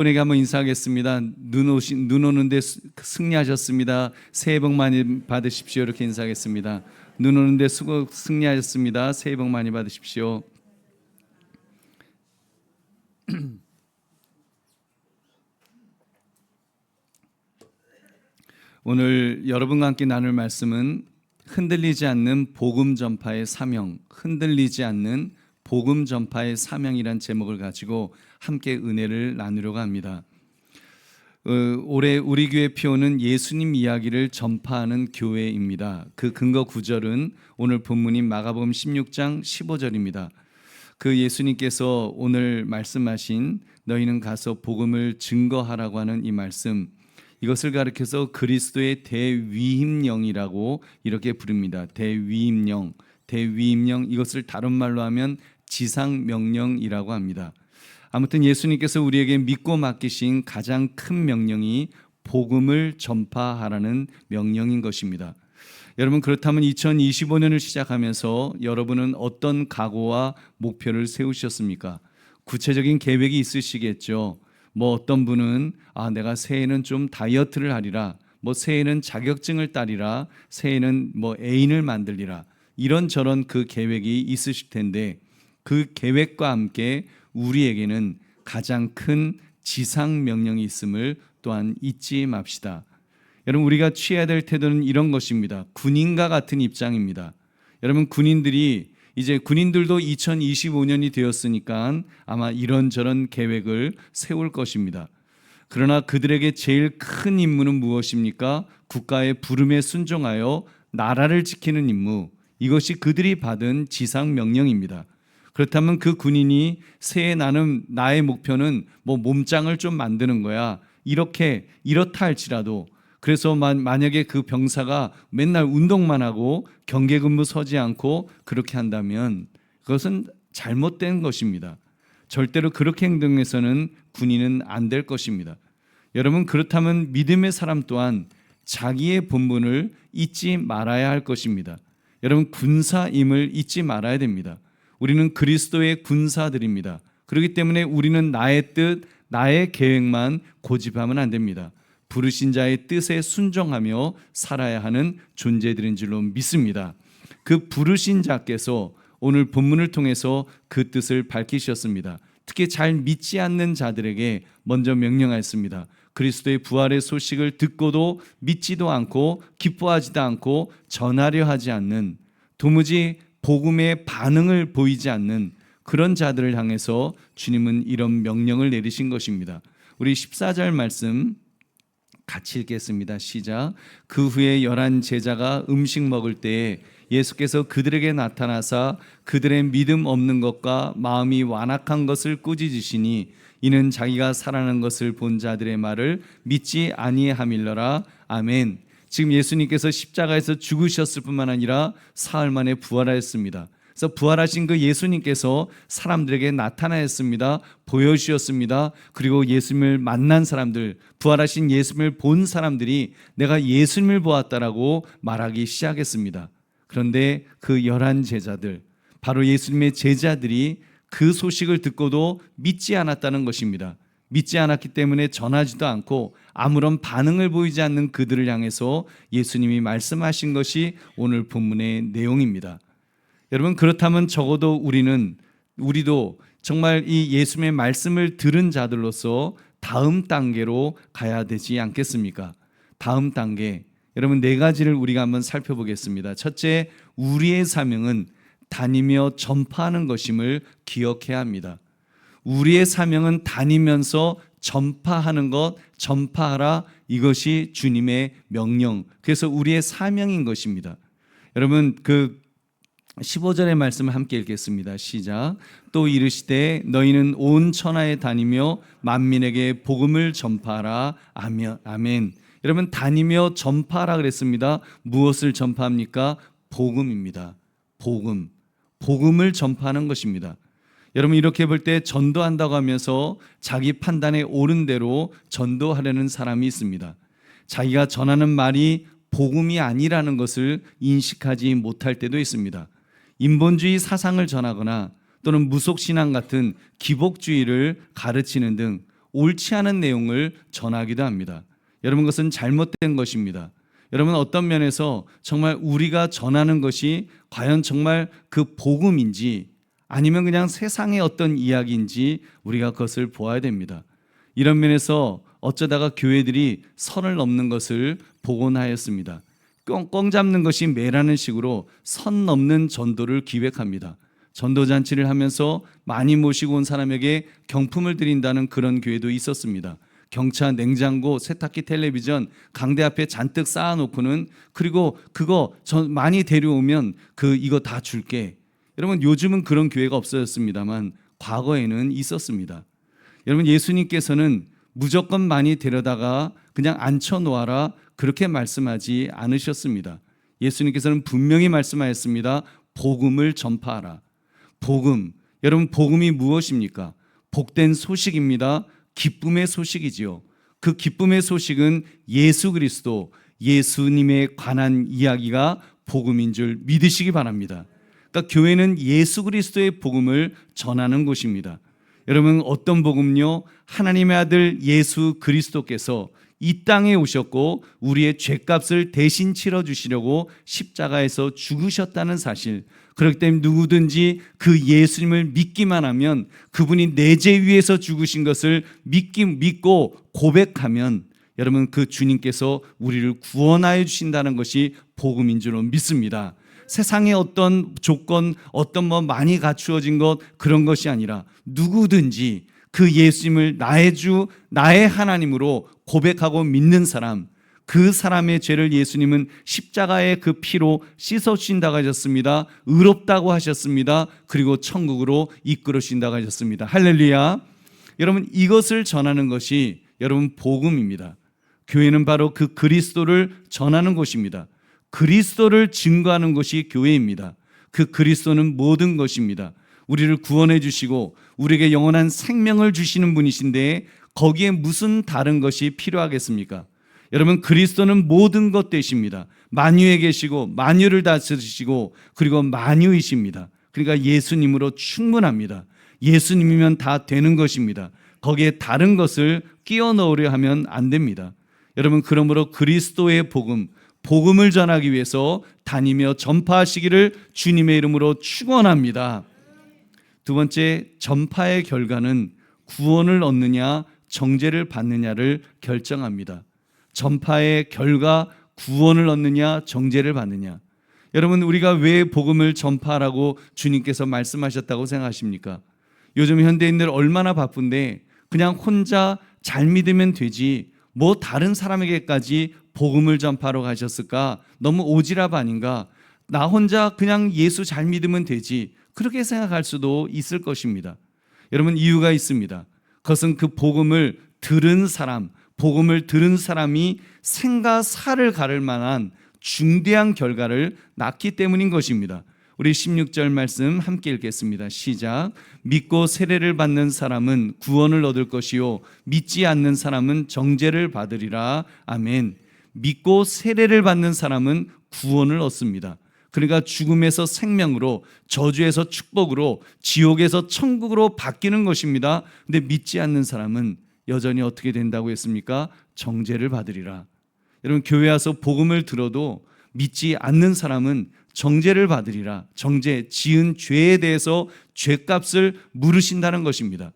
분에게 한번 인사하겠습니다. 눈 오는데 승리하셨습니다. 새해 복 많이 받으십시오. 이렇게 인사하겠습니다. 눈 오는데 승리하셨습니다. 새해 복 많이 받으십시오. 오늘 여러분과 함께 나눌 말씀은 흔들리지 않는 복음 전파의 사명, 흔들리지 않는 복음 전파의 사명이란 제목을 가지고 함께 은혜를 나누려고 합니다. 올해 우리 교회 피오는 예수님 이야기를 전파하는 교회입니다. 그 근거 구절은 오늘 본문인 마가복음 16장 15절입니다. 그 예수님께서 오늘 말씀하신 너희는 가서 복음을 증거하라고 하는 이 말씀, 이것을 가리켜서 그리스도의 대위임령이라고 이렇게 부릅니다. 대위임령, 이것을 다른 말로 하면 지상명령이라고 합니다. 아무튼 예수님께서 우리에게 믿고 맡기신 가장 큰 명령이 복음을 전파하라는 명령인 것입니다. 여러분, 그렇다면 2025년을 시작하면서 여러분은 어떤 각오와 목표를 세우셨습니까? 구체적인 계획이 있으시겠죠. 어떤 분은 내가 새해에는 좀 다이어트를 하리라, 새해에는 자격증을 따리라, 새해에는 애인을 만들리라, 이런저런 그 계획이 있으실 텐데, 그 계획과 함께 우리에게는 가장 큰 지상 명령이 있음을 또한 잊지 맙시다. 여러분, 우리가 취해야 될 태도는 이런 것입니다. 군인과 같은 입장입니다. 여러분, 군인들도 2025년이 되었으니까 아마 이런저런 계획을 세울 것입니다. 그러나 그들에게 제일 큰 임무는 무엇입니까? 국가의 부름에 순종하여 나라를 지키는 임무, 이것이 그들이 받은 지상 명령입니다. 그렇다면 그 군인이 새해 나의 목표는 몸짱을 좀 만드는 거야, 이렇다 할지라도, 그래서 만약에 그 병사가 맨날 운동만 하고 경계 근무 서지 않고 그렇게 한다면 그것은 잘못된 것입니다. 절대로 그렇게 행동해서는 군인은 안 될 것입니다. 여러분, 그렇다면 믿음의 사람 또한 자기의 본분을 잊지 말아야 할 것입니다. 여러분, 군사임을 잊지 말아야 됩니다. 우리는 그리스도의 군사들입니다. 그렇기 때문에 우리는 나의 뜻, 나의 계획만 고집하면 안 됩니다. 부르신 자의 뜻에 순종하며 살아야 하는 존재들인 줄로 믿습니다. 그 부르신 자께서 오늘 본문을 통해서 그 뜻을 밝히셨습니다. 특히 잘 믿지 않는 자들에게 먼저 명령하였습니다. 그리스도의 부활의 소식을 듣고도 믿지도 않고 기뻐하지도 않고 전하려 하지 않는, 도무지 복음의 반응을 보이지 않는 그런 자들을 향해서 주님은 이런 명령을 내리신 것입니다. 우리 14절 말씀 같이 읽겠습니다. 시작. 그 후에 11 제자가 음식 먹을 때에 예수께서 그들에게 나타나사 그들의 믿음 없는 것과 마음이 완악한 것을 꾸짖으시니 이는 자기가 살아난 것을 본 자들의 말을 믿지 아니함일러라. 아멘. 지금 예수님께서 십자가에서 죽으셨을 뿐만 아니라 사흘 만에 부활하였습니다. 그래서 부활하신 그 예수님께서 사람들에게 나타나셨습니다. 보여주셨습니다. 그리고 예수님을 만난 사람들, 부활하신 예수님을 본 사람들이 내가 예수님을 보았다라고 말하기 시작했습니다. 그런데 그 11 제자들, 바로 예수님의 제자들이 그 소식을 듣고도 믿지 않았다는 것입니다. 믿지 않았기 때문에 전하지도 않고 아무런 반응을 보이지 않는 그들을 향해서 예수님이 말씀하신 것이 오늘 본문의 내용입니다. 여러분, 그렇다면 적어도 우리도 정말 이 예수님의 말씀을 들은 자들로서 다음 단계로 가야 되지 않겠습니까? 다음 단계, 여러분, 4가지를 우리가 한번 살펴보겠습니다. 첫째, 우리의 사명은 다니며 전파하는 것임을 기억해야 합니다. 우리의 사명은 다니면서 전파하는 것, 전파하라, 이것이 주님의 명령, 그래서 우리의 사명인 것입니다. 여러분, 그 15절의 말씀을 함께 읽겠습니다. 시작. 또 이르시되 너희는 온 천하에 다니며 만민에게 복음을 전파하라. 아멘. 여러분, 다니며 전파하라 그랬습니다. 무엇을 전파합니까? 복음입니다. 복음을 전파하는 것입니다. 여러분, 이렇게 볼 때 전도한다고 하면서 자기 판단에 옳은 대로 전도하려는 사람이 있습니다. 자기가 전하는 말이 복음이 아니라는 것을 인식하지 못할 때도 있습니다. 인본주의 사상을 전하거나 또는 무속신앙 같은 기복주의를 가르치는 등 옳지 않은 내용을 전하기도 합니다. 여러분, 그것은 잘못된 것입니다. 여러분, 어떤 면에서 정말 우리가 전하는 것이 과연 정말 그 복음인지 아니면 그냥 세상의 어떤 이야기인지 우리가 그것을 보아야 됩니다. 이런 면에서 어쩌다가 교회들이 선을 넘는 것을 복원하였습니다. 꽁꽁 잡는 것이 매라는 식으로 선 넘는 전도를 기획합니다. 전도잔치를 하면서 많이 모시고 온 사람에게 경품을 드린다는 그런 교회도 있었습니다. 경차, 냉장고, 세탁기, 텔레비전 강대 앞에 잔뜩 쌓아놓고는 그리고 그거 많이 데려오면 이거 다 줄게. 여러분, 요즘은 그런 교회가 없어졌습니다만 과거에는 있었습니다. 여러분, 예수님께서는 무조건 많이 데려다가 그냥 앉혀놓아라 그렇게 말씀하지 않으셨습니다. 예수님께서는 분명히 말씀하였습니다. 복음을 전파하라. 복음, 여러분, 복음이 무엇입니까? 복된 소식입니다. 기쁨의 소식이지요. 그 기쁨의 소식은 예수 그리스도, 예수님에 관한 이야기가 복음인 줄 믿으시기 바랍니다. 그러니까 교회는 예수 그리스도의 복음을 전하는 곳입니다. 여러분, 어떤 복음요? 하나님의 아들 예수 그리스도께서 이 땅에 오셨고 우리의 죄값을 대신 치러주시려고 십자가에서 죽으셨다는 사실, 그렇기 때문에 누구든지 그 예수님을 믿기만 하면, 그분이 내 죄 위에서 죽으신 것을 믿고 고백하면 여러분, 그 주님께서 우리를 구원하여 주신다는 것이 복음인 줄로 믿습니다. 세상의 어떤 조건, 어떤 많이 갖추어진 것, 그런 것이 아니라 누구든지 그 예수님을 나의 주, 나의 하나님으로 고백하고 믿는 사람, 그 사람의 죄를 예수님은 십자가의 그 피로 씻어주신다고 하셨습니다. 의롭다고 하셨습니다. 그리고 천국으로 이끌어주신다고 하셨습니다. 할렐루야. 여러분, 이것을 전하는 것이 여러분 복음입니다. 교회는 바로 그 그리스도를 전하는 곳입니다. 그리스도를 증거하는 것이 교회입니다. 그 그리스도는 모든 것입니다. 우리를 구원해 주시고 우리에게 영원한 생명을 주시는 분이신데 거기에 무슨 다른 것이 필요하겠습니까? 여러분, 그리스도는 모든 것 되십니다. 만유에 계시고 만유를 다스리시고 그리고 만유이십니다. 그러니까 예수님으로 충분합니다. 예수님이면 다 되는 것입니다. 거기에 다른 것을 끼워 넣으려 하면 안 됩니다. 여러분, 그러므로 그리스도의 복음을 전하기 위해서 다니며 전파하시기를 주님의 이름으로 축원합니다. 두 번째, 전파의 결과는 구원을 얻느냐 정죄를 받느냐를 결정합니다. 전파의 결과, 구원을 얻느냐 정죄를 받느냐. 여러분, 우리가 왜 복음을 전파하라고 주님께서 말씀하셨다고 생각하십니까? 요즘 현대인들 얼마나 바쁜데 그냥 혼자 잘 믿으면 되지 다른 사람에게까지 복음을 전파하러 가셨을까? 너무 오지랖 아닌가? 나 혼자 그냥 예수 잘 믿으면 되지, 그렇게 생각할 수도 있을 것입니다. 여러분, 이유가 있습니다. 그것은 그 복음을 들은 사람이 생과 사를 가를 만한 중대한 결과를 낳기 때문인 것입니다. 우리 16절 말씀 함께 읽겠습니다. 시작. 믿고 세례를 받는 사람은 구원을 얻을 것이요 믿지 않는 사람은 정죄를 받으리라. 아멘. 믿고 세례를 받는 사람은 구원을 얻습니다. 그러니까 죽음에서 생명으로, 저주에서 축복으로, 지옥에서 천국으로 바뀌는 것입니다. 근데 믿지 않는 사람은 여전히 어떻게 된다고 했습니까? 정죄를 받으리라. 여러분, 교회 와서 복음을 들어도 믿지 않는 사람은 정죄를 받으리라. 정죄, 지은 죄에 대해서 죄값을 물으신다는 것입니다.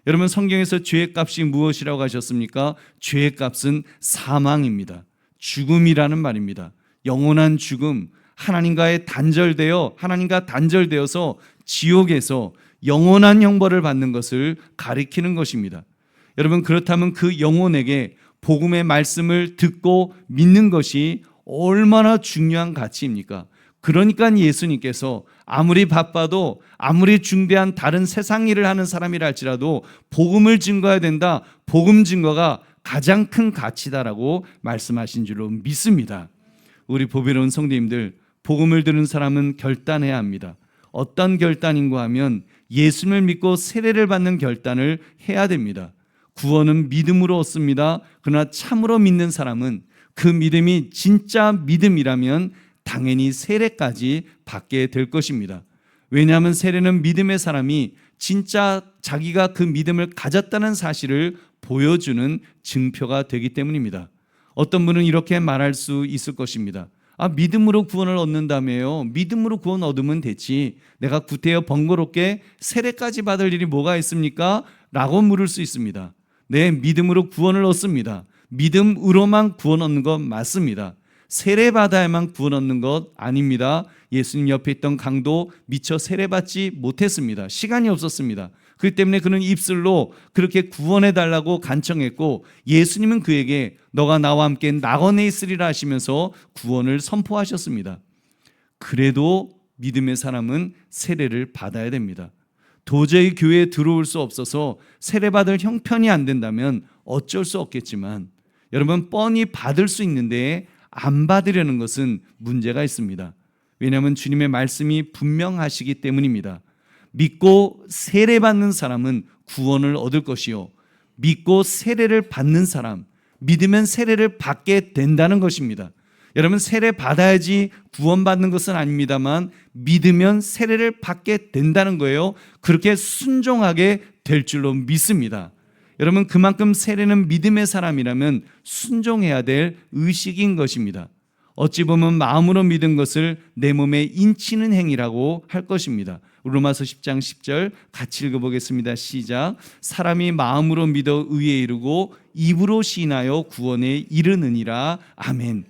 여러분, 성경에서 죄값이 무엇이라고 하셨습니까? 죄값은 사망입니다. 죽음이라는 말입니다. 영원한 죽음, 하나님과 단절되어서 지옥에서 영원한 형벌을 받는 것을 가리키는 것입니다. 여러분, 그렇다면 그 영혼에게 복음의 말씀을 듣고 믿는 것이 얼마나 중요한 가치입니까? 그러니까 예수님께서 아무리 바빠도, 아무리 중대한 다른 세상 일을 하는 사람이라 할지라도 복음을 증거해야 된다, 복음 증거가 가장 큰 가치다라고 말씀하신 줄로 믿습니다. 우리 보배로운 성도님들, 복음을 들은 사람은 결단해야 합니다. 어떤 결단인가 하면 예수님을 믿고 세례를 받는 결단을 해야 됩니다. 구원은 믿음으로 얻습니다. 그러나 참으로 믿는 사람은 그 믿음이 진짜 믿음이라면 당연히 세례까지 받게 될 것입니다. 왜냐하면 세례는 믿음의 사람이 진짜 자기가 그 믿음을 가졌다는 사실을 보여주는 증표가 되기 때문입니다. 어떤 분은 이렇게 말할 수 있을 것입니다. 믿음으로 구원을 얻는다며요. 믿음으로 구원 얻으면 되지. 내가 구태여 번거롭게 세례까지 받을 일이 뭐가 있습니까? 라고 물을 수 있습니다. 네, 믿음으로 구원을 얻습니다. 믿음으로만 구원 얻는 것 맞습니다. 세례받아야만 구원 얻는 것 아닙니다. 예수님 옆에 있던 강도 미처 세례받지 못했습니다. 시간이 없었습니다. 그렇기 때문에 그는 입술로 그렇게 구원해달라고 간청했고, 예수님은 그에게 너가 나와 함께 낙원에 있으리라 하시면서 구원을 선포하셨습니다. 그래도 믿음의 사람은 세례를 받아야 됩니다. 도저히 교회에 들어올 수 없어서 세례받을 형편이 안 된다면 어쩔 수 없겠지만, 여러분, 뻔히 받을 수 있는데 안 받으려는 것은 문제가 있습니다. 왜냐하면 주님의 말씀이 분명하시기 때문입니다. 믿고 세례받는 사람은 구원을 얻을 것이요, 믿고 세례를 받는 사람, 믿으면 세례를 받게 된다는 것입니다. 여러분, 세례 받아야지 구원받는 것은 아닙니다만 믿으면 세례를 받게 된다는 거예요. 그렇게 순종하게 될 줄로 믿습니다. 여러분, 그만큼 세례는 믿음의 사람이라면 순종해야 될 의식인 것입니다. 어찌 보면 마음으로 믿은 것을 내 몸에 인치는 행위라고 할 것입니다. 로마서 10장 10절 같이 읽어보겠습니다. 시작. 사람이 마음으로 믿어 의에 이르고 입으로 시인하여 구원에 이르느니라. 아멘.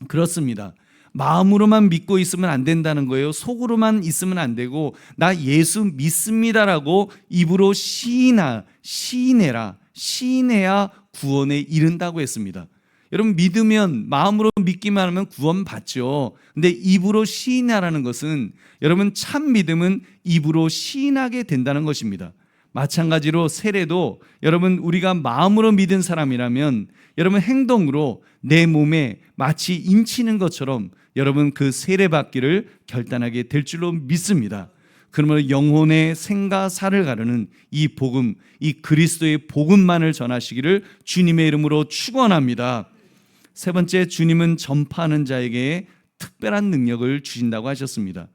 그렇습니다. 마음으로만 믿고 있으면 안 된다는 거예요. 속으로만 있으면 안 되고, 나 예수 믿습니다라고 입으로 시인해라. 시인해야 구원에 이른다고 했습니다. 여러분, 믿으면, 마음으로 믿기만 하면 구원 받죠. 근데 입으로 시인하라는 것은, 여러분, 참 믿음은 입으로 시인하게 된다는 것입니다. 마찬가지로 세례도, 여러분, 우리가 마음으로 믿은 사람이라면 여러분 행동으로 내 몸에 마치 인치는 것처럼 여러분 그 세례 받기를 결단하게 될 줄로 믿습니다. 그러므로 영혼의 생과 사를 가르는 이 복음, 이 그리스도의 복음만을 전하시기를 주님의 이름으로 축원합니다. 세 번째, 주님은 전파하는 자에게 특별한 능력을 주신다고 하셨습니다.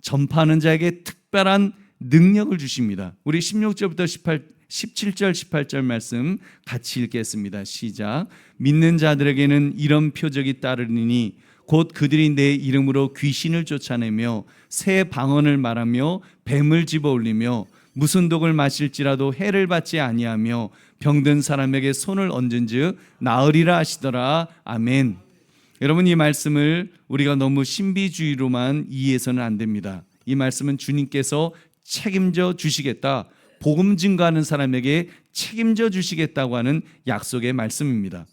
전파하는 자에게 특별한 능력을 주십니다. 우리 16절부터 17절 18절 말씀 같이 읽겠습니다. 시작. 믿는 자들에게는 이런 표적이 따르니 곧 그들이 내 이름으로 귀신을 쫓아내며 새 방언을 말하며 뱀을 집어올리며 무슨 독을 마실지라도 해를 받지 아니하며 병든 사람에게 손을 얹은즉 나으리라 하시더라. 아멘. 여러분, 이 말씀을 우리가 너무 신비주의로만 이해해서는 안 됩니다. 이 말씀은 주님께서 책임져 주시겠다, 복음 증거하는 사람에게 책임져 주시겠다고 하는 약속의 말씀입니다.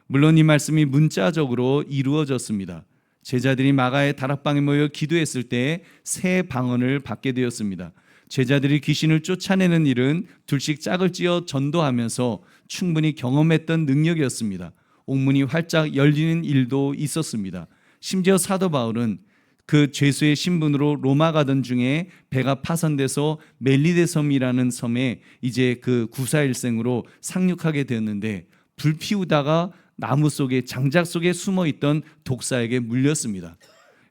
물론 이 말씀이 문자적으로 이루어졌습니다. 제자들이 마가의 다락방에 모여 기도했을 때 새 방언을 받게 되었습니다. 제자들이 귀신을 쫓아내는 일은 둘씩 짝을 지어 전도하면서 충분히 경험했던 능력이었습니다. 옥문이 활짝 열리는 일도 있었습니다. 심지어 사도 바울은 그 죄수의 신분으로 로마 가던 중에 배가 파손돼서 멜리데 섬이라는 섬에 이제 그 구사일생으로 상륙하게 되었는데, 불 피우다가 나무 속에, 장작 속에 숨어 있던 독사에게 물렸습니다.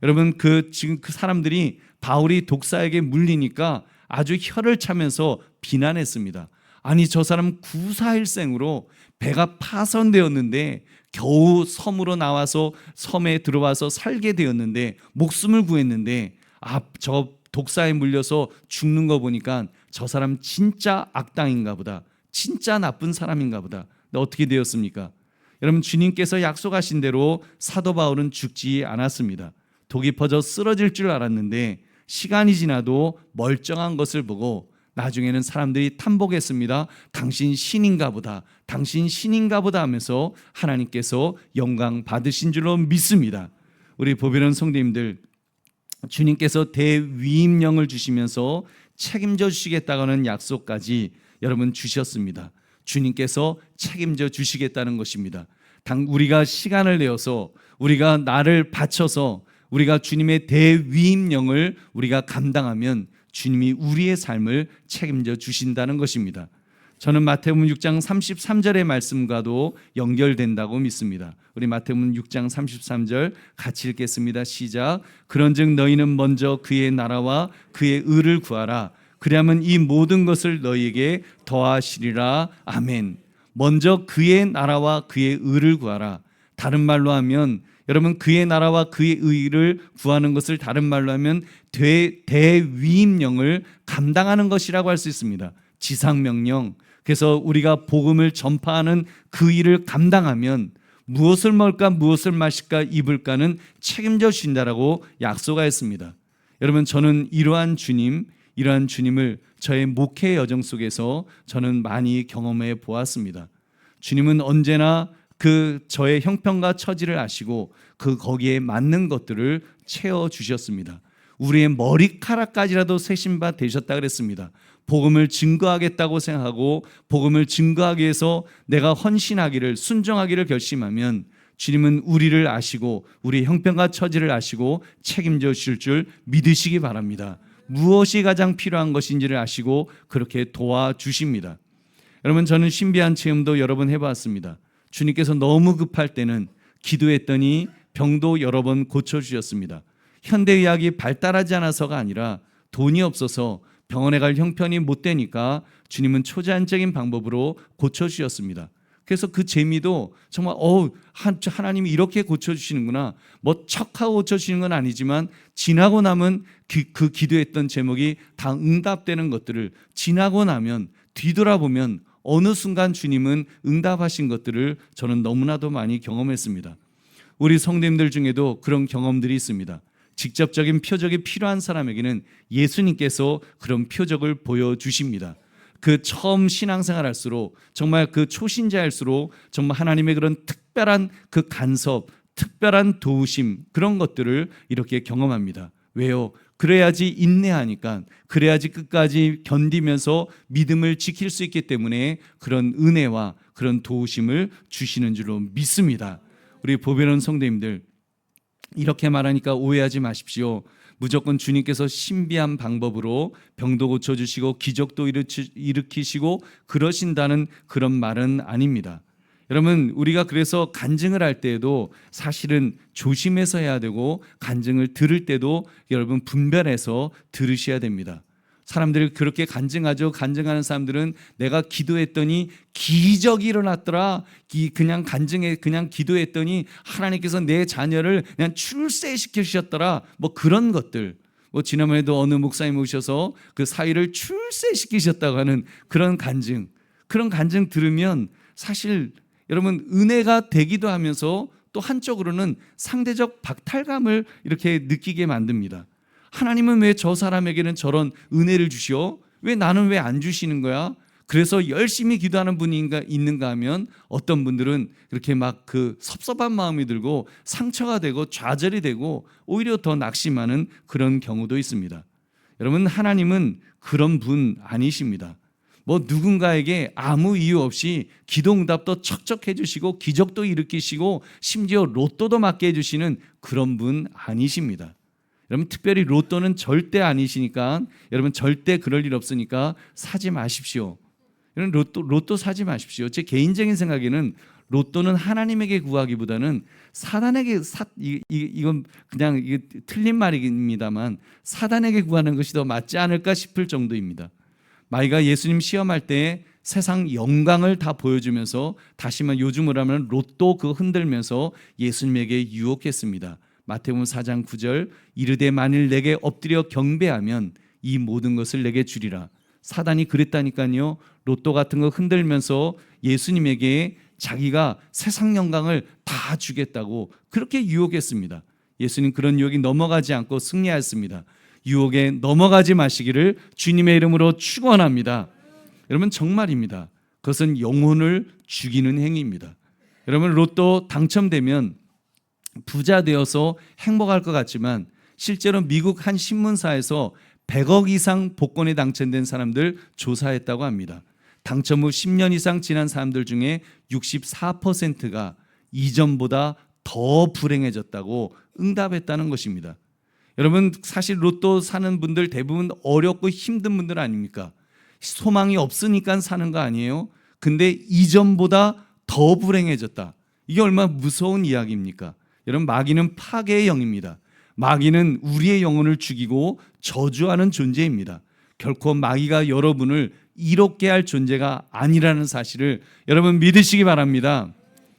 여러분, 지금 그 사람들이 바울이 독사에게 물리니까 아주 혀를 차면서 비난했습니다. 아니, 저 사람 구사일생으로 배가 파손되었는데 겨우 섬으로 나와서 섬에 들어와서 살게 되었는데, 목숨을 구했는데 저 독사에 물려서 죽는 거 보니까 저 사람 진짜 악당인가 보다, 진짜 나쁜 사람인가 보다. 근데 어떻게 되었습니까? 여러분, 주님께서 약속하신 대로 사도 바울은 죽지 않았습니다. 독이 퍼져 쓰러질 줄 알았는데 시간이 지나도 멀쩡한 것을 보고 나중에는 사람들이 탐복했습니다. 당신 신인가 보다, 당신 신인가 보다 하면서 하나님께서 영광 받으신 줄로 믿습니다. 우리 보배로운 성도님들, 주님께서 대위임령을 주시면서 책임져 주시겠다는 약속까지 여러분 주셨습니다. 주님께서 책임져 주시겠다는 것입니다. 우리가 시간을 내어서, 우리가 나를 바쳐서 우리가 주님의 대위임령을 우리가 감당하면 주님이 우리의 삶을 책임져 주신다는 것입니다. 저는 마태복음 6장 33절의 말씀과도 연결된다고 믿습니다. 우리 마태복음 6장 33절 같이 읽겠습니다. 시작. 그런즉 너희는 먼저 그의 나라와 그의 의를 구하라. 그리하면 이 모든 것을 너희에게 더하시리라. 아멘. 먼저 그의 나라와 그의 의를 구하라. 다른 말로 하면 여러분, 그의 나라와 그의 의를 구하는 것을 다른 말로 하면 대위임령을 감당하는 것이라고 할 수 있습니다. 지상명령. 그래서 우리가 복음을 전파하는 그 일을 감당하면 무엇을 먹을까 무엇을 마실까 입을까는 책임져 주신다라고 약속하였습니다. 여러분, 저는 이러한 주님을 저의 목회 여정 속에서 저는 많이 경험해 보았습니다. 주님은 언제나 저의 형편과 처지를 아시고 거기에 맞는 것들을 채워 주셨습니다. 우리의 머리카락까지라도 세신 바 되셨다 그랬습니다. 복음을 증거하겠다고 생각하고 복음을 증거하기 위해서 내가 헌신하기를, 순종하기를 결심하면 주님은 우리를 아시고 우리의 형편과 처지를 아시고 책임져 주실 줄 믿으시기 바랍니다. 무엇이 가장 필요한 것인지를 아시고 그렇게 도와주십니다. 여러분, 저는 신비한 체험도 여러 번 해봤습니다. 주님께서 너무 급할 때는 기도했더니 병도 여러 번 고쳐주셨습니다. 현대의학이 발달하지 않아서가 아니라 돈이 없어서 병원에 갈 형편이 못 되니까 주님은 초자연적인 방법으로 고쳐주셨습니다. 그래서 그 재미도 정말 하나님이 이렇게 고쳐주시는구나, 뭐 척하고 고쳐주시는 건 아니지만 지나고 나면 그 기도했던 제목이 다 응답되는 것들을 지나고 나면 뒤돌아보면 어느 순간 주님은 응답하신 것들을 저는 너무나도 많이 경험했습니다. 우리 성도님들 중에도 그런 경험들이 있습니다. 직접적인 표적이 필요한 사람에게는 예수님께서 그런 표적을 보여주십니다. 그 처음 신앙생활 할수록, 정말 그 초신자일수록 정말 하나님의 그런 특별한 그 간섭, 특별한 도우심, 그런 것들을 이렇게 경험합니다. 왜요? 그래야지 인내하니까, 그래야지 끝까지 견디면서 믿음을 지킬 수 있기 때문에 그런 은혜와 그런 도우심을 주시는 줄로 믿습니다. 우리 보배로운 성도님들, 이렇게 말하니까 오해하지 마십시오. 무조건 주님께서 신비한 방법으로 병도 고쳐주시고 기적도 일으키시고 그러신다는 그런 말은 아닙니다. 여러분, 우리가 그래서 간증을 할 때에도 사실은 조심해서 해야 되고, 간증을 들을 때도 여러분 분별해서 들으셔야 됩니다. 사람들이 그렇게 간증하죠. 간증하는 사람들은 내가 기도했더니 기적이 일어났더라, 그냥 기도했더니 하나님께서 내 자녀를 그냥 출세시켜 주셨더라, 뭐 그런 것들. 뭐 지난번에도 어느 목사님 오셔서 그 사위를 출세시키셨다고 하는 그런 간증 들으면 사실 여러분 은혜가 되기도 하면서 또 한쪽으로는 상대적 박탈감을 이렇게 느끼게 만듭니다. 하나님은 왜 저 사람에게는 저런 은혜를 주시오? 왜 나는 왜 안 주시는 거야? 그래서 열심히 기도하는 분이 있는가 하면 어떤 분들은 이렇게 막 그 섭섭한 마음이 들고 상처가 되고 좌절이 되고 오히려 더 낙심하는 그런 경우도 있습니다. 여러분, 하나님은 그런 분 아니십니다. 뭐 누군가에게 아무 이유 없이 기도응답도 척척 해주시고 기적도 일으키시고 심지어 로또도 맞게 해주시는 그런 분 아니십니다. 여러분, 특별히 로또는 절대 아니시니까 여러분 절대 그럴 일 없으니까 사지 마십시오. 여러분, 로또 사지 마십시오. 제 개인적인 생각에는 로또는 하나님에게 구하기보다는 사단에게 이건 그냥 이게 틀린 말입니다만 사단에게 구하는 것이 더 맞지 않을까 싶을 정도입니다. 마귀가 예수님 시험할 때 세상 영광을 다 보여주면서, 다시만 요즘으로 하면 로또 그거 흔들면서 예수님에게 유혹했습니다. 마태복음 4장 9절, 이르되 만일 내게 엎드려 경배하면 이 모든 것을 내게 주리라. 사단이 그랬다니까요. 로또 같은 거 흔들면서 예수님에게 자기가 세상 영광을 다 주겠다고 그렇게 유혹했습니다. 예수님 그런 유혹이 넘어가지 않고 승리하였습니다. 유혹에 넘어가지 마시기를 주님의 이름으로 축원합니다. 여러분, 정말입니다. 그것은 영혼을 죽이는 행위입니다. 여러분, 로또 당첨되면 부자 되어서 행복할 것 같지만 실제로 미국 한 신문사에서 100억 이상 복권에 당첨된 사람들 조사했다고 합니다. 당첨 후 10년 이상 지난 사람들 중에 64%가 이전보다 더 불행해졌다고 응답했다는 것입니다. 여러분, 사실 로또 사는 분들 대부분 어렵고 힘든 분들 아닙니까? 소망이 없으니까 사는 거 아니에요? 근데 이전보다 더 불행해졌다. 이게 얼마나 무서운 이야기입니까? 여러분, 마귀는 파괴의 영입니다. 마귀는 우리의 영혼을 죽이고 저주하는 존재입니다. 결코 마귀가 여러분을 이롭게 할 존재가 아니라는 사실을 여러분 믿으시기 바랍니다.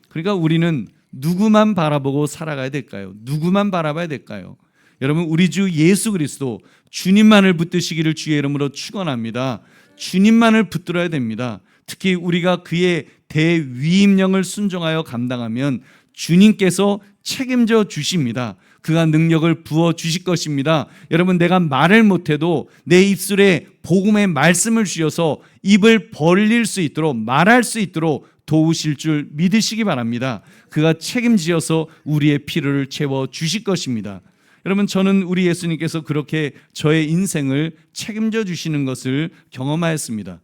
그러니까 우리는 누구만 바라보고 살아가야 될까요? 누구만 바라봐야 될까요? 여러분, 우리 주 예수 그리스도 주님만을 붙드시기를 주의 이름으로 축원합니다. 주님만을 붙들어야 됩니다. 특히 우리가 그의 대위임령을 순종하여 감당하면 주님께서 책임져 주십니다. 그가 능력을 부어 주실 것입니다. 여러분, 내가 말을 못해도 내 입술에 복음의 말씀을 주셔서 입을 벌릴 수 있도록, 말할 수 있도록 도우실 줄 믿으시기 바랍니다. 그가 책임지어서 우리의 필요를 채워 주실 것입니다. 여러분, 저는 우리 예수님께서 그렇게 저의 인생을 책임져 주시는 것을 경험하였습니다.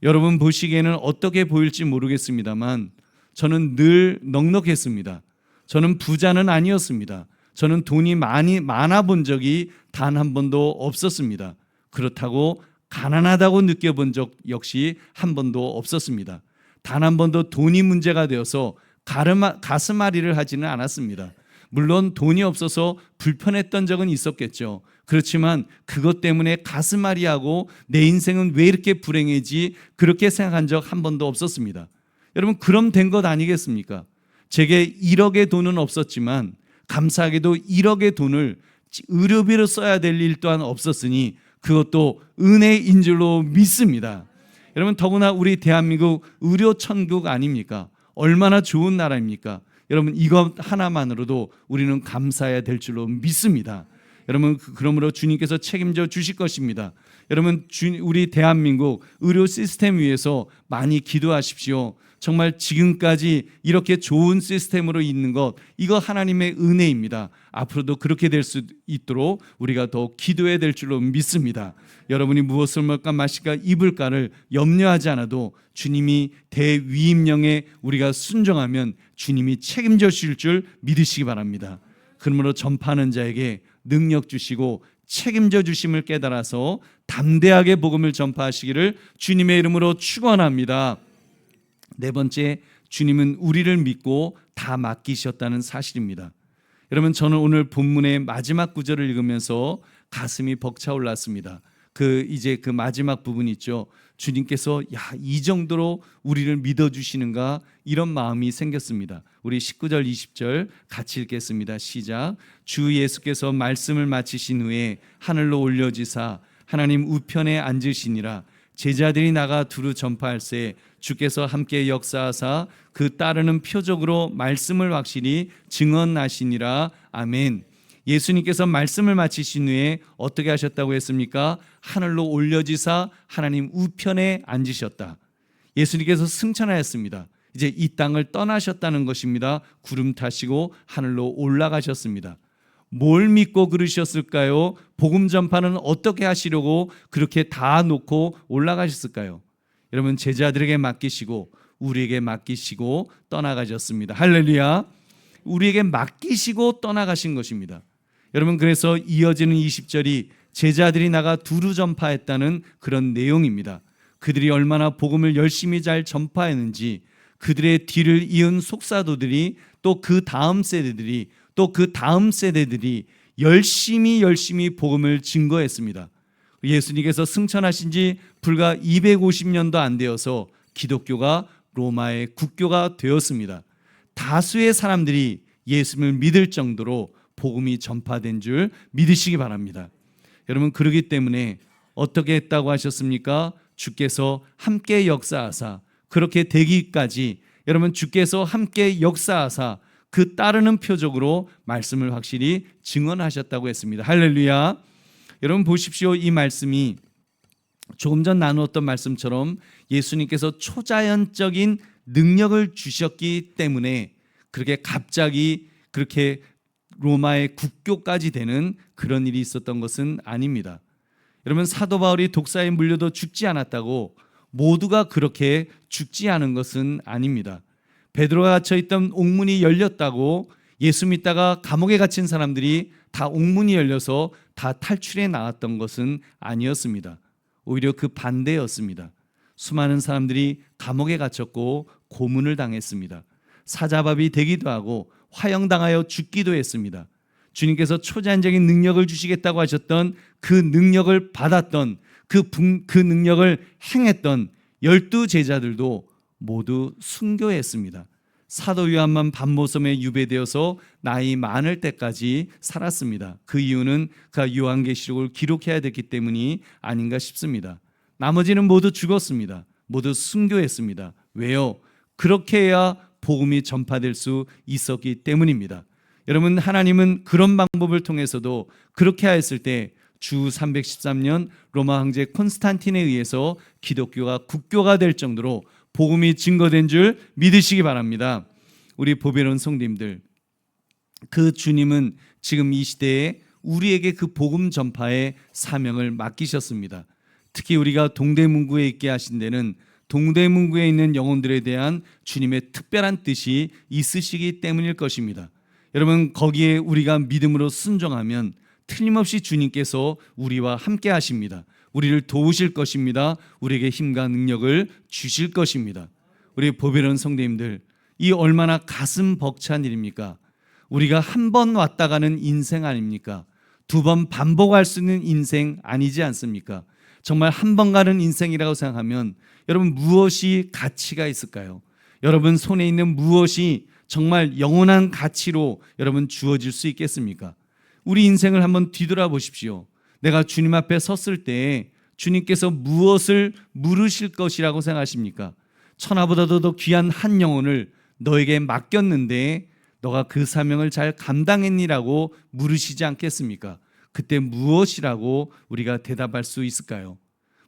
여러분 보시기에는 어떻게 보일지 모르겠습니다만 저는 늘 넉넉했습니다. 저는 부자는 아니었습니다. 저는 돈이 많아 본 적이 단 한 번도 없었습니다. 그렇다고 가난하다고 느껴본 적 역시 한 번도 없었습니다. 단 한 번도 돈이 문제가 되어서 가슴앓이를 하지는 않았습니다. 물론 돈이 없어서 불편했던 적은 있었겠죠. 그렇지만 그것 때문에 가슴앓이하고 내 인생은 왜 이렇게 불행해지 그렇게 생각한 적 한 번도 없었습니다. 여러분, 그럼 된 것 아니겠습니까? 제게 1억의 돈은 없었지만 감사하게도 1억의 돈을 의료비로 써야 될 일 또한 없었으니 그것도 은혜인 줄로 믿습니다. 여러분, 더구나 우리 대한민국 의료 천국 아닙니까? 얼마나 좋은 나라입니까? 여러분, 이것 하나만으로도 우리는 감사해야 될 줄로 믿습니다. 여러분, 그러므로 주님께서 책임져 주실 것입니다. 여러분, 우리 대한민국 의료 시스템 위해서 많이 기도하십시오. 정말 지금까지 이렇게 좋은 시스템으로 있는 것, 이거 하나님의 은혜입니다. 앞으로도 그렇게 될 수 있도록 우리가 더 기도해야 될 줄로 믿습니다. 여러분이 무엇을 먹을까 마실까 입을까를 염려하지 않아도 주님이 대위임령에 우리가 순종하면 주님이 책임져 주실 줄 믿으시기 바랍니다. 그러므로 전파하는 자에게 능력 주시고 책임져 주심을 깨달아서 담대하게 복음을 전파하시기를 주님의 이름으로 축원합니다. 네 번째, 주님은 우리를 믿고 다 맡기셨다는 사실입니다. 여러분, 저는 오늘 본문의 마지막 구절을 읽으면서 가슴이 벅차올랐습니다. 이제 그 마지막 부분 있죠. 주님께서 이 정도로 우리를 믿어주시는가, 이런 마음이 생겼습니다. 우리 19절 20절 같이 읽겠습니다. 시작. 주 예수께서 말씀을 마치신 후에 하늘로 올려지사 하나님 우편에 앉으시니라. 제자들이 나가 두루 전파할새 주께서 함께 역사하사 그 따르는 표적으로 말씀을 확실히 증언하시니라. 아멘. 예수님께서 말씀을 마치신 후에 어떻게 하셨다고 했습니까? 하늘로 올려지사 하나님 우편에 앉으셨다. 예수님께서 승천하였습니다. 이제 이 땅을 떠나셨다는 것입니다. 구름 타시고 하늘로 올라가셨습니다. 뭘 믿고 그러셨을까요? 복음 전파는 어떻게 하시려고 그렇게 다 놓고 올라가셨을까요? 여러분, 제자들에게 맡기시고 우리에게 맡기시고 떠나가셨습니다. 할렐루야. 우리에게 맡기시고 떠나가신 것입니다. 여러분, 그래서 이어지는 20절이 제자들이 나가 두루 전파했다는 그런 내용입니다. 그들이 얼마나 복음을 열심히 잘 전파했는지, 그들의 뒤를 이은 속사도들이 또 그 다음 세대들이 또 그 다음 세대들이 열심히 복음을 증거했습니다. 예수님께서 승천하신 지 불과 250년도 안 되어서 기독교가 로마의 국교가 되었습니다. 다수의 사람들이 예수님을 믿을 정도로 복음이 전파된 줄 믿으시기 바랍니다. 여러분, 그러기 때문에 어떻게 했다고 하셨습니까? 주께서 함께 역사하사, 그렇게 되기까지 여러분, 주께서 함께 역사하사 그 따르는 표적으로 말씀을 확실히 증언하셨다고 했습니다. 할렐루야. 여러분 보십시오. 이 말씀이 조금 전 나누었던 말씀처럼 예수님께서 초자연적인 능력을 주셨기 때문에 그렇게 갑자기 그렇게 로마의 국교까지 되는 그런 일이 있었던 것은 아닙니다. 여러분, 사도 바울이 독사에 물려도 죽지 않았다고 모두가 그렇게 죽지 않은 것은 아닙니다. 베드로가 갇혀있던 옥문이 열렸다고 예수 믿다가 감옥에 갇힌 사람들이 다 옥문이 열려서 다 탈출해 나왔던 것은 아니었습니다. 오히려 그 반대였습니다. 수많은 사람들이 감옥에 갇혔고 고문을 당했습니다. 사자밥이 되기도 하고 화형당하여 죽기도 했습니다. 주님께서 초자연적인 능력을 주시겠다고 하셨던 그 능력을 받았던 그 능력을 행했던 12제자들도 모두 순교했습니다. 사도 요한만 밤모섬에 유배되어서 나이 많을 때까지 살았습니다. 그 이유는 그가 요한계시록을 기록해야 됐기 때문이 아닌가 싶습니다. 나머지는 모두 죽었습니다. 모두 순교했습니다. 왜요? 그렇게 해야 복음이 전파될 수 있었기 때문입니다. 여러분, 하나님은 그런 방법을 통해서도 그렇게 하였을 때 주 313년 로마 황제 콘스탄틴에 의해서 기독교가 국교가 될 정도로 복음이 증거된 줄 믿으시기 바랍니다. 우리 보배로운 성도님들, 그 주님은 지금 이 시대에 우리에게 그 복음 전파의 사명을 맡기셨습니다. 특히 우리가 동대문구에 있게 하신 데는 동대문구에 있는 영혼들에 대한 주님의 특별한 뜻이 있으시기 때문일 것입니다. 여러분, 거기에 우리가 믿음으로 순종하면 틀림없이 주님께서 우리와 함께 하십니다. 우리를 도우실 것입니다. 우리에게 힘과 능력을 주실 것입니다. 우리 보배로운 성도님들, 이 얼마나 가슴 벅찬 일입니까? 우리가 한 번 왔다 가는 인생 아닙니까? 두 번 반복할 수 있는 인생 아니지 않습니까? 정말 한 번 가는 인생이라고 생각하면 여러분, 무엇이 가치가 있을까요? 여러분 손에 있는 무엇이 정말 영원한 가치로 여러분 주어질 수 있겠습니까? 우리 인생을 한번 뒤돌아보십시오. 내가 주님 앞에 섰을 때 주님께서 무엇을 물으실 것이라고 생각하십니까? 천하보다도 더 귀한 한 영혼을 너에게 맡겼는데 너가 그 사명을 잘 감당했니라고 물으시지 않겠습니까? 그때 무엇이라고 우리가 대답할 수 있을까요?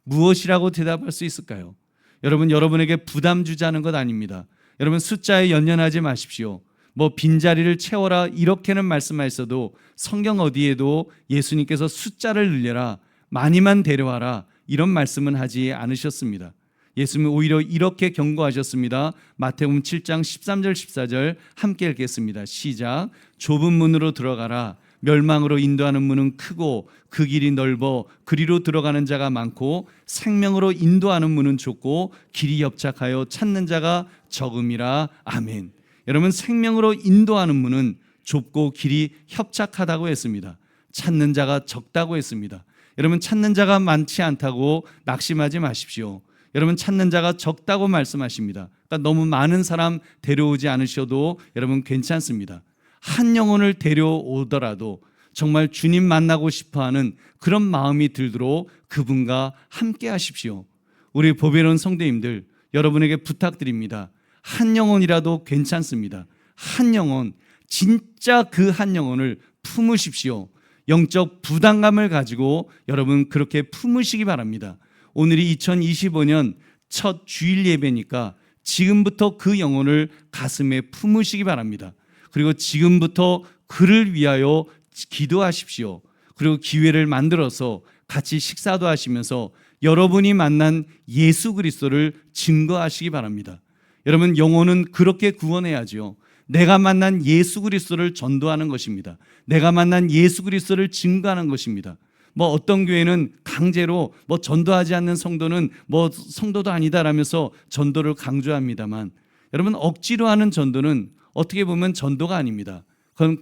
무엇이라고 대답할 수 있을까요? 여러분, 여러분에게 부담 주자는 것 아닙니다. 여러분, 숫자에 연연하지 마십시오. 뭐 빈자리를 채워라 이렇게는 말씀하셔도 성경 어디에도 예수님께서 숫자를 늘려라, 많이만 데려와라 이런 말씀은 하지 않으셨습니다. 예수님은 오히려 이렇게 경고하셨습니다. 마태복음 7장 13절 14절 함께 읽겠습니다. 시작. 좁은 문으로 들어가라. 멸망으로 인도하는 문은 크고 그 길이 넓어 그리로 들어가는 자가 많고 생명으로 인도하는 문은 좁고 길이 협착하여 찾는 자가 적음이라. 아멘. 여러분, 생명으로 인도하는 문은 좁고 길이 협착하다고 했습니다. 찾는 자가 적다고 했습니다. 여러분, 찾는 자가 많지 않다고 낙심하지 마십시오. 여러분, 찾는 자가 적다고 말씀하십니다. 그러니까 너무 많은 사람 데려오지 않으셔도 여러분 괜찮습니다. 한 영혼을 데려오더라도 정말 주님 만나고 싶어하는 그런 마음이 들도록 그분과 함께 하십시오. 우리 보배로운 성도님들, 여러분에게 부탁드립니다. 한 영혼이라도 괜찮습니다. 한 영혼, 진짜 그 한 영혼을 품으십시오. 영적 부담감을 가지고 여러분 그렇게 품으시기 바랍니다. 오늘이 2025년 첫 주일 예배니까 지금부터 그 영혼을 가슴에 품으시기 바랍니다. 그리고 지금부터 그를 위하여 기도하십시오. 그리고 기회를 만들어서 같이 식사도 하시면서 여러분이 만난 예수 그리스도를 증거하시기 바랍니다. 여러분, 영혼은 그렇게 구원해야죠. 내가 만난 예수 그리스도를 전도하는 것입니다. 내가 만난 예수 그리스도를 증거하는 것입니다. 뭐 어떤 교회는 강제로 뭐 전도하지 않는 성도는 뭐 성도도 아니다라면서 전도를 강조합니다만, 여러분, 억지로 하는 전도는 어떻게 보면 전도가 아닙니다. 그건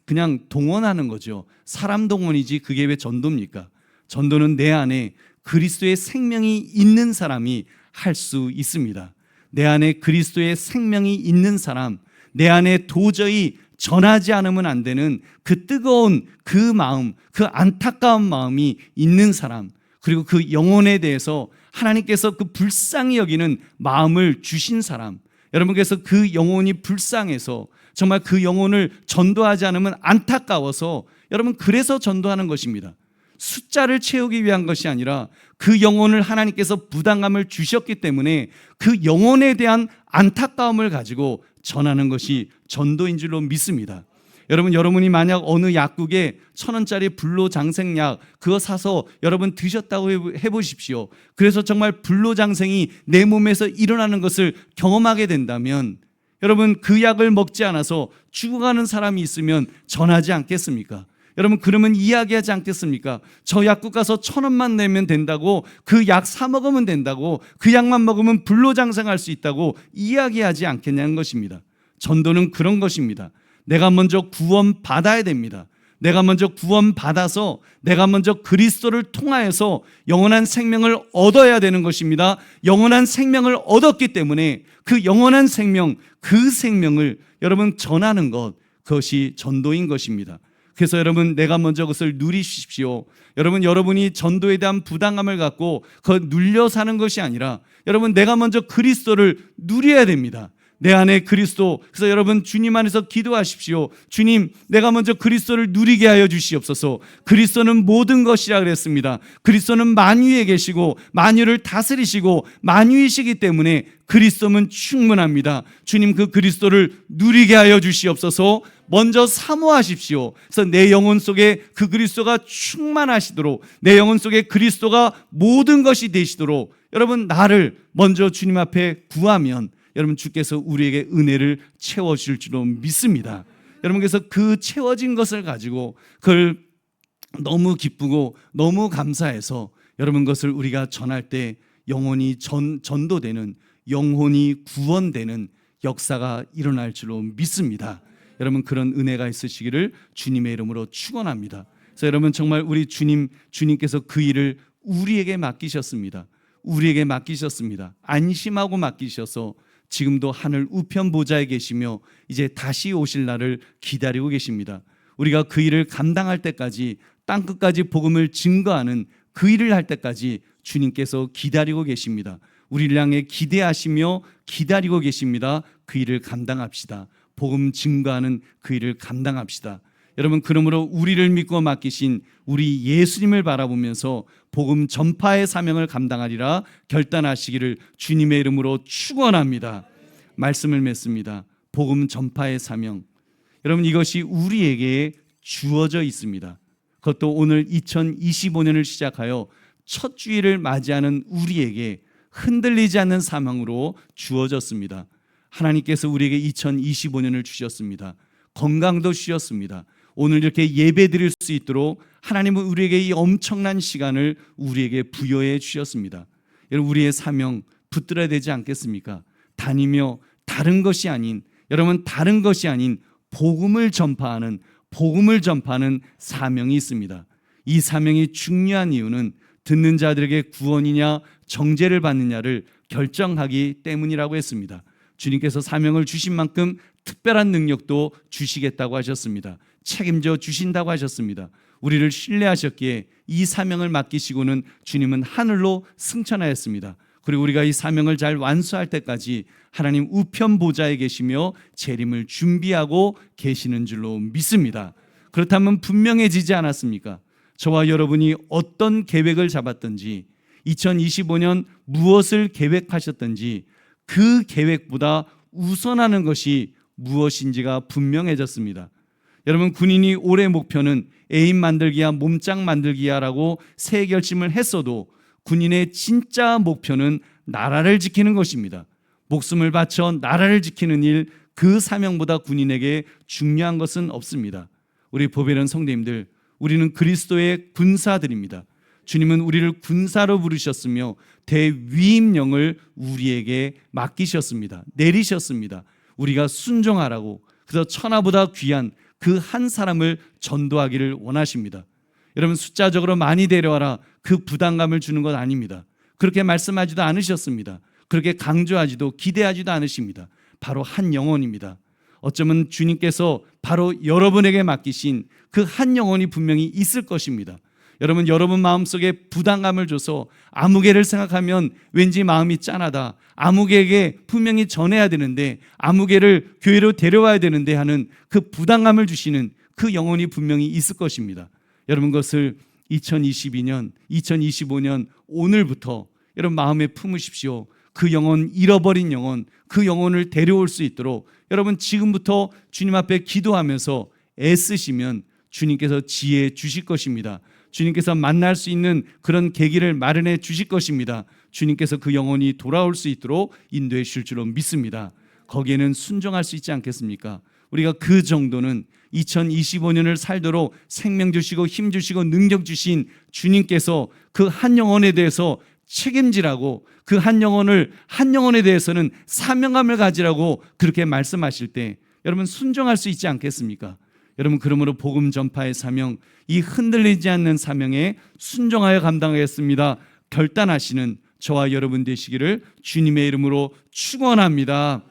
그냥 동원하는 거죠. 사람 동원이지 그게 왜 전도입니까? 전도는 내 안에 그리스도의 생명이 있는 사람이 할 수 있습니다. 내 안에 그리스도의 생명이 있는 사람, 내 안에 도저히 전하지 않으면 안 되는 그 뜨거운 그 마음, 그 안타까운 마음이 있는 사람, 그리고 그 영혼에 대해서 하나님께서 그 불쌍히 여기는 마음을 주신 사람, 여러분께서 그 영혼이 불쌍해서 정말 그 영혼을 전도하지 않으면 안타까워서 여러분 그래서 전도하는 것입니다. 숫자를 채우기 위한 것이 아니라 그 영혼을 하나님께서 부담감을 주셨기 때문에 그 영혼에 대한 안타까움을 가지고 전하는 것이 전도인 줄로 믿습니다. 여러분이 만약 어느 약국에 1,000원짜리 불로장생약 그거 사서 여러분 드셨다고 해보십시오. 그래서 정말 불로장생이 내 몸에서 일어나는 것을 경험하게 된다면 여러분 그 약을 먹지 않아서 죽어가는 사람이 있으면 전하지 않겠습니까? 여러분 그러면 이야기하지 않겠습니까? 저 약국 가서 1,000원만 내면 된다고, 그 약 사 먹으면 된다고, 그 약만 먹으면 불로장생할 수 있다고 이야기하지 않겠냐는 것입니다. 전도는 그런 것입니다. 내가 먼저 구원 받아야 됩니다. 내가 먼저 구원받아서 내가 먼저 그리스도를 통하여서 영원한 생명을 얻어야 되는 것입니다. 영원한 생명을 얻었기 때문에 그 영원한 생명, 그 생명을 여러분 전하는 것, 그것이 전도인 것입니다. 그래서 여러분, 내가 먼저 그것을 누리십시오. 여러분이 전도에 대한 부담감을 갖고 그걸 눌려 사는 것이 아니라 여러분, 내가 먼저 그리스도를 누려야 됩니다. 내 안에 그리스도. 그래서 여러분, 주님 안에서 기도하십시오. 주님, 내가 먼저 그리스도를 누리게 하여 주시옵소서. 그리스도는 모든 것이라 그랬습니다. 그리스도는 만유에 계시고 만유를 다스리시고 만유이시기 때문에 그리스도는 충분합니다. 주님, 그 그리스도를 누리게 하여 주시옵소서. 먼저 사모하십시오. 그래서 내 영혼 속에 그 그리스도가 충만하시도록, 내 영혼 속에 그리스도가 모든 것이 되시도록 여러분, 나를 먼저 주님 앞에 구하면 여러분, 주께서 우리에게 은혜를 채워주실 줄로 믿습니다. 여러분께서 그 채워진 것을 가지고 그걸 너무 기쁘고 너무 감사해서 여러분, 것을 우리가 전할 때 영혼이 전도되는, 영혼이 구원되는 역사가 일어날 줄로 믿습니다. 여러분, 그런 은혜가 있으시기를 주님의 이름으로 축원합니다. 그래서 여러분, 정말 우리 주님께서 그 일을 우리에게 맡기셨습니다. 우리에게 맡기셨습니다. 안심하고 맡기셔서 지금도 하늘 우편 보좌에 계시며 이제 다시 오실 날을 기다리고 계십니다. 우리가 그 일을 감당할 때까지, 땅끝까지 복음을 증거하는 그 일을 할 때까지 주님께서 기다리고 계십니다. 우리를 향해 기대하시며 기다리고 계십니다. 그 일을 감당합시다. 복음 증거하는 그 일을 감당합시다. 여러분, 그러므로 우리를 믿고 맡기신 우리 예수님을 바라보면서 복음 전파의 사명을 감당하리라 결단하시기를 주님의 이름으로 축원합니다. 말씀을 맺습니다. 복음 전파의 사명, 여러분, 이것이 우리에게 주어져 있습니다. 그것도 오늘 2025년을 시작하여 첫 주일을 맞이하는 우리에게 흔들리지 않는 사명으로 주어졌습니다. 하나님께서 우리에게 2025년을 주셨습니다. 건강도 주셨습니다. 오늘 이렇게 예배 드릴 수 있도록 하나님은 우리에게 이 엄청난 시간을 우리에게 부여해 주셨습니다. 여러분, 우리의 사명 붙들어야 되지 않겠습니까? 다니며 다른 것이 아닌 복음을 전파하는 사명이 있습니다. 이 사명이 중요한 이유는 듣는 자들에게 구원이냐 정죄를 받느냐를 결정하기 때문이라고 했습니다. 주님께서 사명을 주신 만큼 특별한 능력도 주시겠다고 하셨습니다. 책임져 주신다고 하셨습니다. 우리를 신뢰하셨기에 이 사명을 맡기시고는 주님은 하늘로 승천하였습니다. 그리고 우리가 이 사명을 잘 완수할 때까지 하나님 우편 보좌에 계시며 재림을 준비하고 계시는 줄로 믿습니다. 그렇다면 분명해지지 않았습니까? 저와 여러분이 어떤 계획을 잡았든지 2025년 무엇을 계획하셨든지 그 계획보다 우선하는 것이 무엇인지가 분명해졌습니다. 여러분, 군인이 올해 목표는 애인 만들기야, 몸짱 만들기야라고 새 결심을 했어도 군인의 진짜 목표는 나라를 지키는 것입니다. 목숨을 바쳐 나라를 지키는 일, 그 사명보다 군인에게 중요한 것은 없습니다. 우리 보배련 성도님들, 우리는 그리스도의 군사들입니다. 주님은 우리를 군사로 부르셨으며 대위임령을 우리에게 맡기셨습니다. 내리셨습니다. 우리가 순종하라고. 그래서 천하보다 귀한 그 한 사람을 전도하기를 원하십니다. 여러분, 숫자적으로 많이 데려와라, 그 부담감을 주는 것 아닙니다. 그렇게 말씀하지도 않으셨습니다. 그렇게 강조하지도 기대하지도 않으십니다. 바로 한 영혼입니다. 어쩌면 주님께서 바로 여러분에게 맡기신 그 한 영혼이 분명히 있을 것입니다. 여러분 마음속에 부담감을 줘서 아무개를 생각하면 왠지 마음이 짠하다, 아무개에게 분명히 전해야 되는데, 아무개를 교회로 데려와야 되는데 하는 그 부담감을 주시는 그 영혼이 분명히 있을 것입니다. 여러분, 그것을 2025년 오늘부터 여러분 마음에 품으십시오. 그 영혼, 잃어버린 영혼, 그 영혼을 데려올 수 있도록 여러분 지금부터 주님 앞에 기도하면서 애쓰시면 주님께서 지혜 주실 것입니다. 주님께서 만날 수 있는 그런 계기를 마련해 주실 것입니다. 주님께서 그 영혼이 돌아올 수 있도록 인도해 주실 줄로 믿습니다. 거기에는 순종할 수 있지 않겠습니까? 우리가 그 정도는 2025년을 살도록 생명 주시고 힘 주시고 능력 주신 주님께서 그 한 영혼에 대해서 책임지라고, 그 한 영혼에 대해서는 사명감을 가지라고 그렇게 말씀하실 때 여러분 순종할 수 있지 않겠습니까? 여러분, 그러므로 복음 전파의 사명, 이 흔들리지 않는 사명에 순종하여 감당하겠습니다 결단하시는 저와 여러분 되시기를 주님의 이름으로 축원합니다.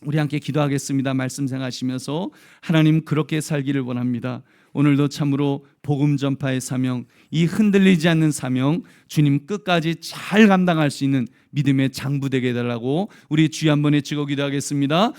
우리 함께 기도하겠습니다. 말씀 생각하시면서 하나님, 그렇게 살기를 원합니다. 오늘도 참으로 복음 전파의 사명, 이 흔들리지 않는 사명, 주님 끝까지 잘 감당할 수 있는 믿음의 장부 되게 해달라고 우리 주여 한번 외치고 기도하겠습니다.